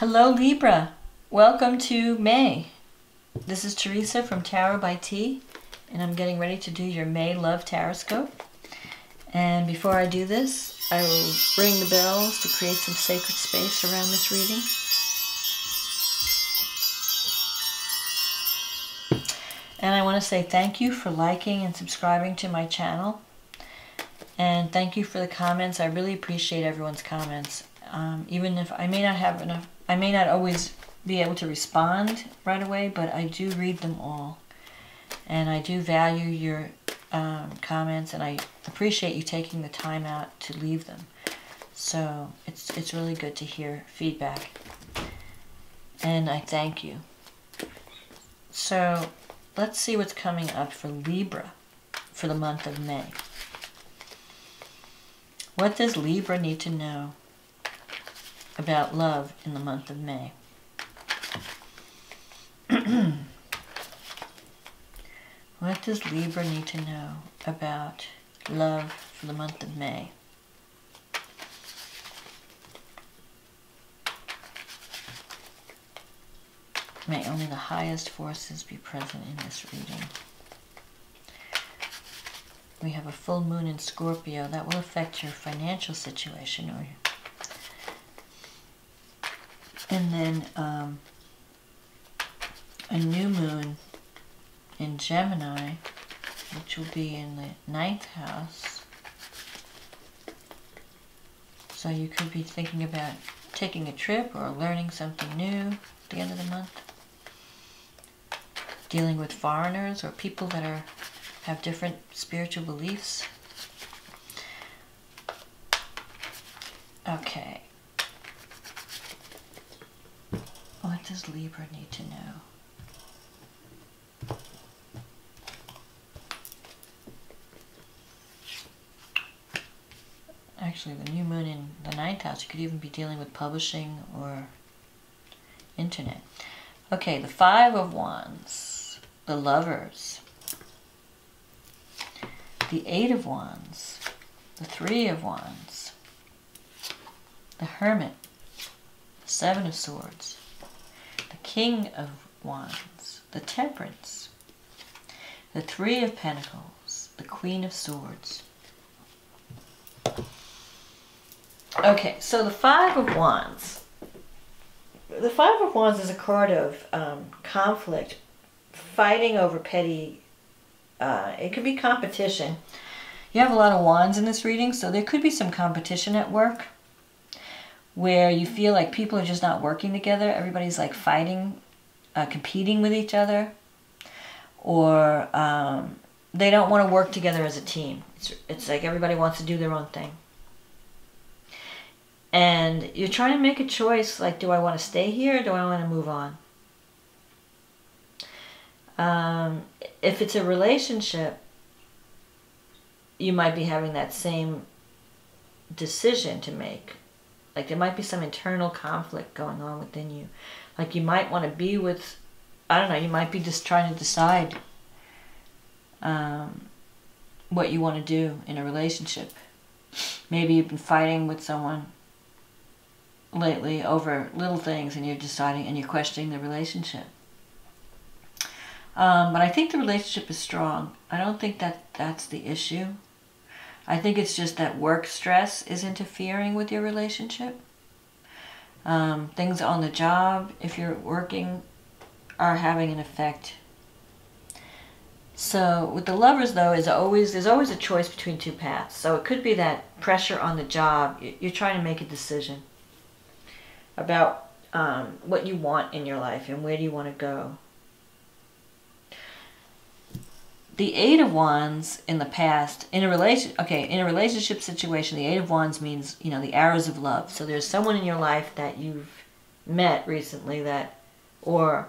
Hello Libra, welcome to May. This is Teresa from Tarot by T, and I'm getting ready to do your May Love TarotScope. And before I do this, I will ring the bells to create some sacred space around this reading. And I want to say thank you for liking and subscribing to my channel. And thank you for the comments. I really appreciate everyone's comments. Even if I may not have enough, I may not always be able to respond right away, but I do read them all. And I do value your comments, and I appreciate you taking the time out to leave them. So it's really good to hear feedback. And I thank you. So let's see what's coming up for Libra for the month of May. What does Libra need to know about love in the month of May? What does Libra need to know about love for the month of May? May only the highest forces be present in this reading. We have a full moon in Scorpio. That will affect your financial situation. And then a new moon in Gemini, which will be in the 9th house. So you could be thinking about taking a trip or learning something new at the end of the month. Dealing with foreigners or people that have different spiritual beliefs. Okay. What does Libra need to know? Actually, the new moon in the 9th house, you could even be dealing with publishing or internet. Okay, the 5 of Wands, the Lovers. The 8 of Wands, the 3 of Wands, the Hermit, the 7 of Swords, the King of Wands, the Temperance, the 3 of Pentacles, the Queen of Swords. Okay, so the 5 of Wands. The 5 of Wands is a card of conflict, fighting over petty. It could be competition. You have a lot of wands in this reading, so there could be some competition at work where you feel like people are just not working together. Everybody's like fighting, competing with each other, or they don't want to work together as a team. It's like everybody wants to do their own thing. And you're trying to make a choice, like, do I want to stay here or do I want to move on? If it's a relationship, you might be having that same decision to make. Like there might be some internal conflict going on within you. Like you might want to be with, I don't know, you might be just trying to decide what you want to do in a relationship. Maybe you've been fighting with someone lately over little things and you're deciding and you're questioning the relationship. But I think the relationship is strong. I don't think that's the issue. I think it's just that work stress is interfering with your relationship. Things on the job, if you're working, are having an effect. So with the Lovers, though, there's always a choice between two paths. So it could be that pressure on the job. You're trying to make a decision about what you want in your life and where do you want to go. The 8 of Wands in the past, in a relationship situation, the 8 of Wands means, you know, the arrows of love. So there's someone in your life that you've met recently or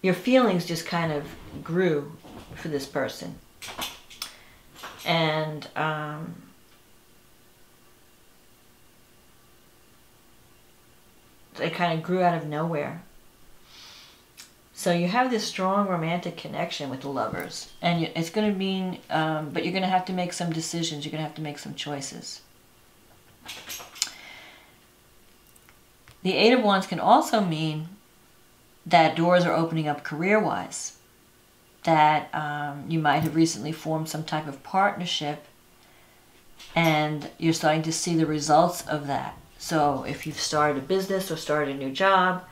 your feelings just kind of grew for this person. And they kind of grew out of nowhere. So you have this strong romantic connection with the Lovers. And it's going to mean, but you're going to have to make some decisions. You're going to have to make some choices. The Eight of Wands can also mean that doors are opening up career-wise, that you might have recently formed some type of partnership and you're starting to see the results of that. So if you've started a business or started a new job,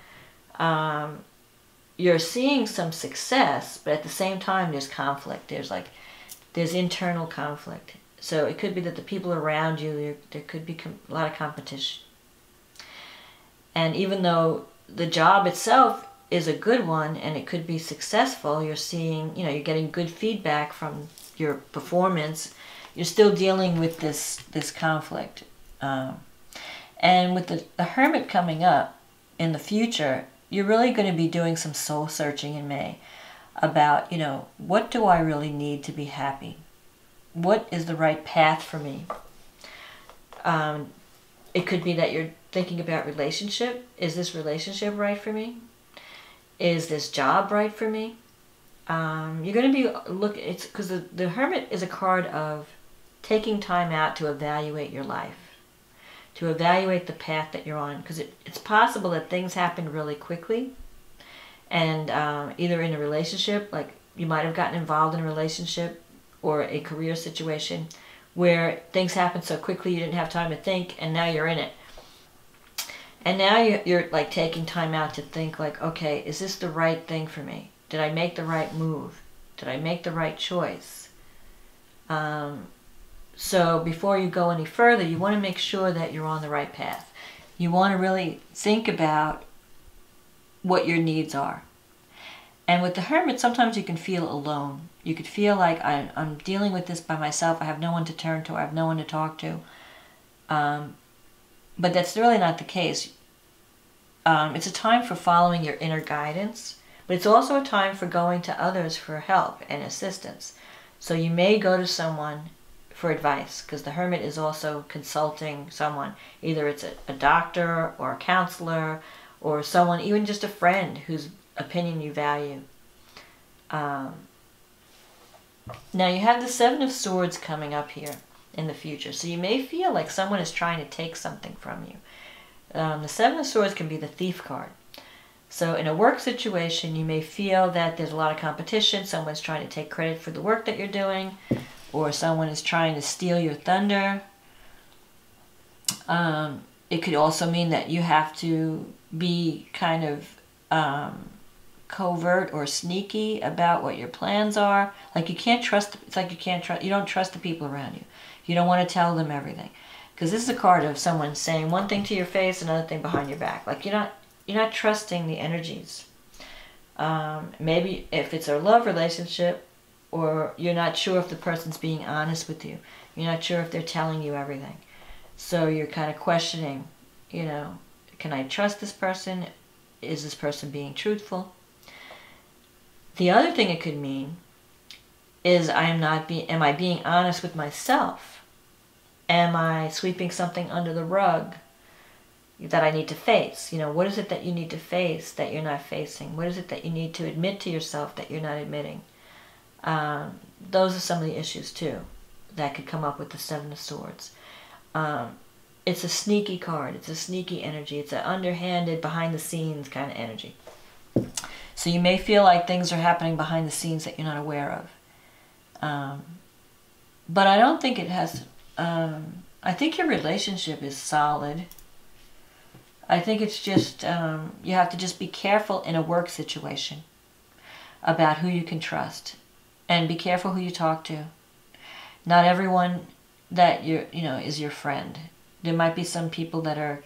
you're seeing some success, but at the same time there's conflict. There's internal conflict. So it could be that the people around you, there could be a lot of competition. And even though the job itself is a good one and it could be successful, you're seeing, you're getting good feedback from your performance, you're still dealing with this conflict. And with the Hermit coming up in the future, you're really going to be doing some soul searching in May about, what do I really need to be happy? What is the right path for me? It could be that you're thinking about relationship. Is this relationship right for me? Is this job right for me? You're going to be it's because the Hermit is a card of taking time out to evaluate your life, to evaluate the path that you're on, because it's possible that things happen really quickly, and either in a relationship, like you might have gotten involved in a relationship or a career situation where things happen so quickly you didn't have time to think, and now you're in it. And now you're like taking time out to think like, okay, is this the right thing for me? Did I make the right move? Did I make the right choice? So before you go any further, you want to make sure that you're on the right path. You want to really think about what your needs are. And with the Hermit, sometimes you can feel alone. You could feel like I'm dealing with this by myself. I have no one to turn to. I have no one to talk to. But that's really not the case. It's a time for following your inner guidance, but it's also a time for going to others for help and assistance. So you may go to someone for advice, because the Hermit is also consulting someone. Either it's a doctor or a counselor or someone, even just a friend whose opinion you value. Now you have the Seven of Swords coming up here in the future. So you may feel like someone is trying to take something from you. The Seven of Swords can be the thief card. So in a work situation, you may feel that there's a lot of competition. Someone's trying to take credit for the work that you're doing, or someone is trying to steal your thunder. It could also mean that you have to be kind of covert or sneaky about what your plans are. Like you can't trust, it's like you don't trust the people around you. You don't want to tell them everything. Because this is a card of someone saying one thing to your face, another thing behind your back. Like you're not trusting the energies. Maybe if it's a love relationship, or you're not sure if the person's being honest with you. You're not sure if they're telling you everything. So you're kind of questioning, can I trust this person? Is this person being truthful? The other thing it could mean is am I being honest with myself? Am I sweeping something under the rug that I need to face? What is it that you need to face that you're not facing? What is it that you need to admit to yourself that you're not admitting? Those are some of the issues too that could come up with the Seven of Swords. It's a sneaky card. It's a sneaky energy. It's an underhanded, behind the scenes kind of energy. So you may feel like things are happening behind the scenes that you're not aware of. But I don't think it has... I think your relationship is solid. I think it's just... you have to just be careful in a work situation about who you can trust. And be careful who you talk to. Not everyone that is your friend. There might be some people that are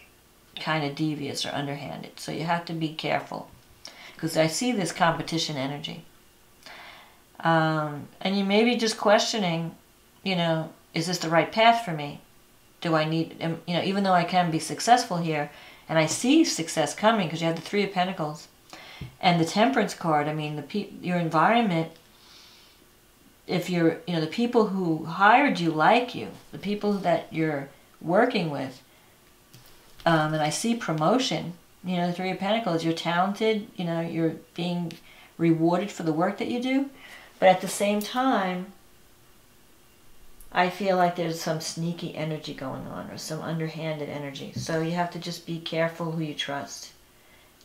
kind of devious or underhanded. So you have to be careful. Because I see this competition energy. And you may be just questioning, is this the right path for me? Do I need, even though I can be successful here, and I see success coming, because you have the Three of Pentacles and the Temperance card. I mean, your environment, if you're, the people who hired you like you, the people that you're working with, and I see promotion, the Three of Pentacles, you're talented, you're being rewarded for the work that you do, but at the same time, I feel like there's some sneaky energy going on or some underhanded energy. So you have to just be careful who you trust.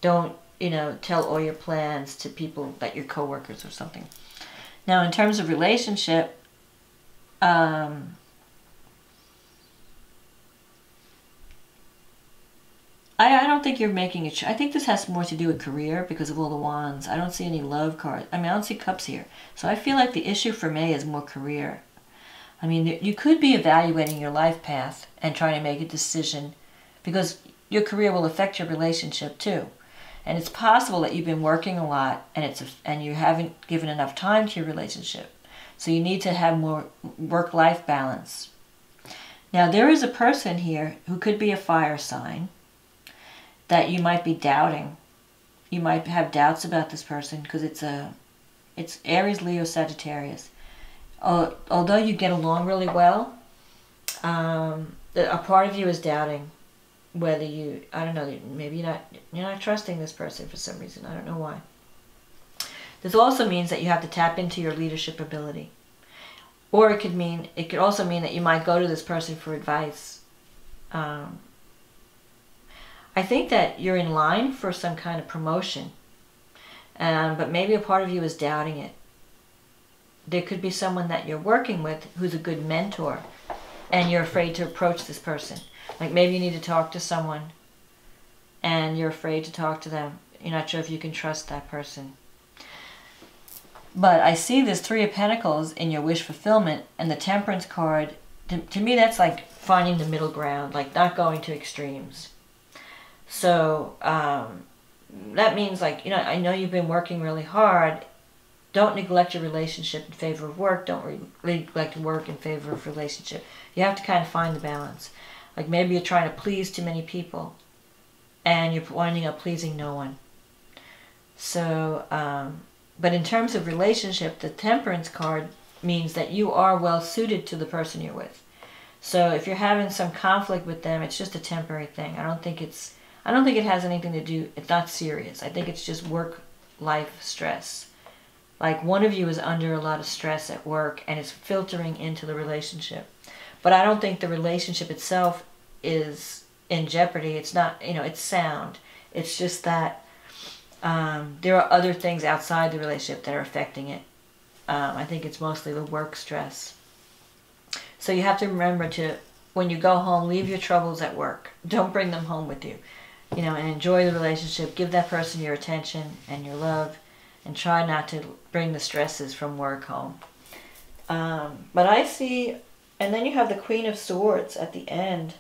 Don't, you know, tell all your plans to people that your coworkers or something. Now, in terms of relationship, I don't think you're making it. I think this has more to do with career because of all the wands. I don't see any love cards. I mean, I don't see cups here. So I feel like the issue for May is more career. I mean, you could be evaluating your life path and trying to make a decision because your career will affect your relationship too. And it's possible that you've been working a lot and you haven't given enough time to your relationship. So you need to have more work-life balance. Now, there is a person here who could be a fire sign that you might be doubting. You might have doubts about this person because it's Aries, Leo, Sagittarius. Although you get along really well, a part of you is doubting whether you, I don't know, maybe you're not trusting this person for some reason. I don't know why. This also means that you have to tap into your leadership ability. Or it could also mean that you might go to this person for advice. I think that you're in line for some kind of promotion, but maybe a part of you is doubting it. There could be someone that you're working with who's a good mentor, and you're afraid to approach this person. Like maybe you need to talk to someone, and you're afraid to talk to them. You're not sure if you can trust that person. But I see this Three of Pentacles in your wish fulfillment, and the Temperance card, to me that's like finding the middle ground, like not going to extremes. So that means, like, you know, I know you've been working really hard. Don't neglect your relationship in favor of work. Don't neglect work in favor of relationship. You have to kind of find the balance. Like maybe you're trying to please too many people and you're winding up pleasing no one. So, but in terms of relationship, the Temperance card means that you are well suited to the person you're with. So if you're having some conflict with them, it's just a temporary thing. I don't think it has anything to do, it's not serious. I think it's just work-life stress. Like one of you is under a lot of stress at work and it's filtering into the relationship. But I don't think the relationship itself is in jeopardy. It's not, you know, it's sound. It's just that there are other things outside the relationship that are affecting it. I think it's mostly the work stress. So you have to remember to, when you go home, leave your troubles at work. Don't bring them home with you. You know, and enjoy the relationship. Give that person your attention and your love. And try not to bring the stresses from work home. But I see, and then you have the Queen of Swords at the end.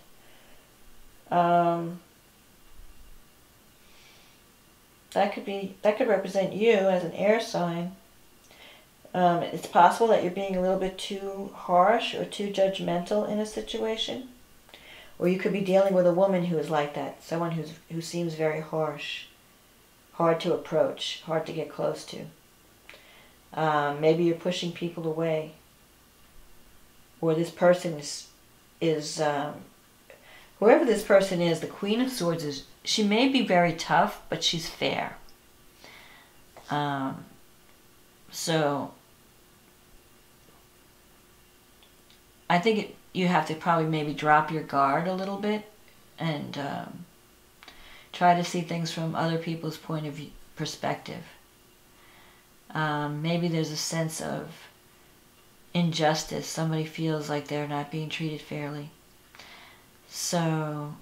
That could represent you as an air sign. It's possible that you're being a little bit too harsh or too judgmental in a situation. Or you could be dealing with a woman who is like that. Someone who seems very harsh. Hard to approach. Hard to get close to. Maybe you're pushing people away. Or this person is whoever this person is, the Queen of Swords is, she may be very tough, but she's fair. So I think you have to probably maybe drop your guard a little bit and try to see things from other people's point of view, perspective. Maybe there's a sense of injustice. Somebody feels like they're not being treated fairly. So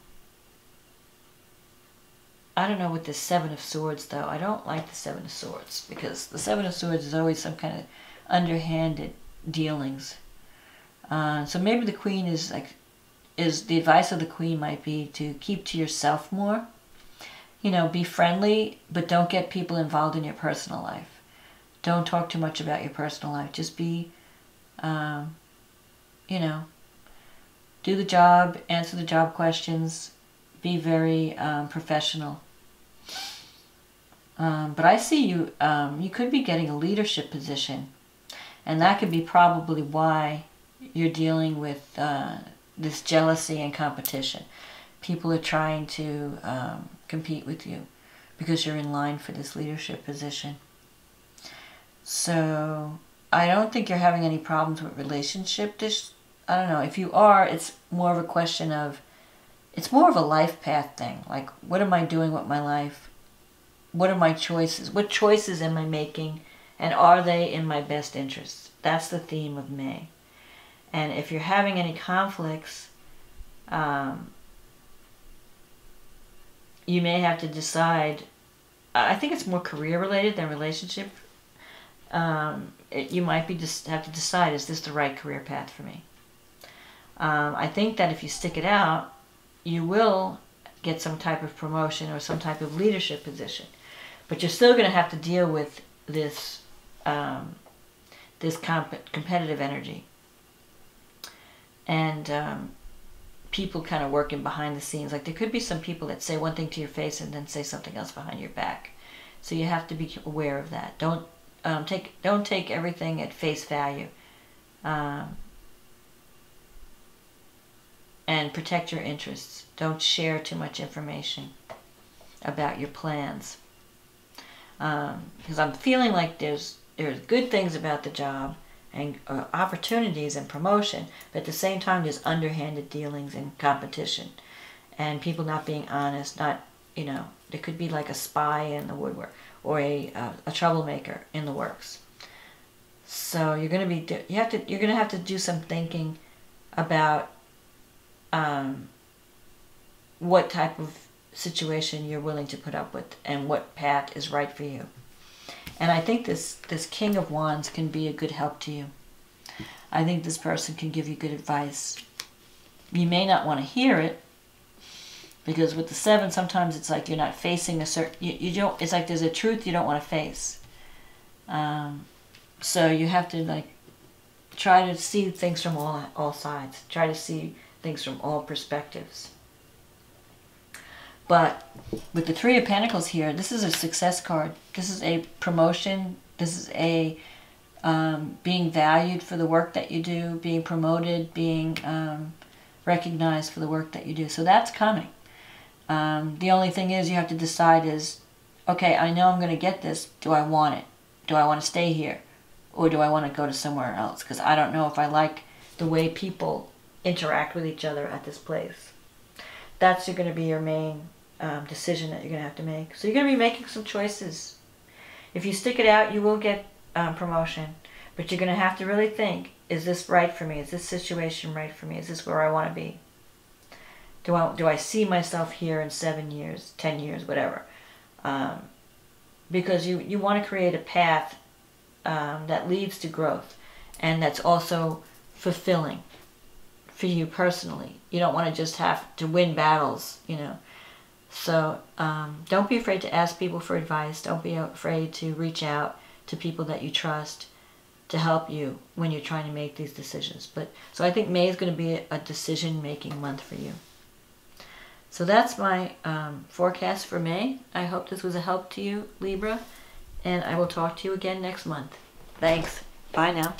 I don't know with the Seven of Swords, though. I don't like the Seven of Swords because the Seven of Swords is always some kind of underhanded dealings. So maybe the Queen is the advice of the Queen might be to keep to yourself more. You know, be friendly, but don't get people involved in your personal life. Don't talk too much about your personal life. Just be, you know, do the job, answer the job questions, be very professional. But I see you, you could be getting a leadership position. And that could be probably why you're dealing with this jealousy and competition. People are trying to compete with you because you're in line for this leadership position. So I don't think you're having any problems with relationship I don't know, if you are, it's more of a question of, it's more of a life path thing. Like, what am I doing with my life? What are my choices? What choices am I making? And are they in my best interests? That's the theme of May. And if you're having any conflicts, you may have to decide. I think it's more career related than relationship. You might have to decide, is this the right career path for me? I think that if you stick it out, you will get some type of promotion or some type of leadership position. But you're still going to have to deal with this competitive energy. And people kind of working behind the scenes. Like, there could be some people that say one thing to your face and then say something else behind your back. So you have to be aware of that. Don't take everything at face value. And protect your interests. Don't share too much information about your plans. Because I'm feeling like there's good things about the job and opportunities and promotion, but at the same time there's underhanded dealings and competition and people not being honest. Not, you know, there could be like a spy in the woodwork or a troublemaker in the works. So you're going to have to do some thinking about what type of situation you're willing to put up with and what path is right for you. And I think this King of Wands can be a good help to you. I think this person can give you good advice. You may not want to hear it, because with the 7, sometimes it's like you're not facing a certain, you don't, it's like there's a truth you don't want to face. So you have to like try to see things from all sides. Try to see things from all perspectives. But with the 3 of Pentacles here, this is a success card. This is a promotion. This is a being valued for the work that you do, being promoted, being recognized for the work that you do. So that's coming. The only thing is you have to decide is, okay, I know I'm going to get this. Do I want it? Do I want to stay here? Or do I want to go to somewhere else? Because I don't know if I like the way people interact with each other at this place. That's going to be your main decision that you're going to have to make. So you're going to be making some choices. If you stick it out, you will get promotion. But you're going to have to really think, is this right for me? Is this situation right for me? Is this where I want to be? Do I see myself here in 7 years, 10 years, whatever? Because you want to create a path that leads to growth and that's also fulfilling for you personally. You don't want to just have to win battles, you know. So don't be afraid to ask people for advice. Don't be afraid to reach out to people that you trust to help you when you're trying to make these decisions. So I think May is going to be a decision-making month for you. So that's my forecast for May. I hope this was a help to you, Libra, and I will talk to you again next month. Thanks. Bye now.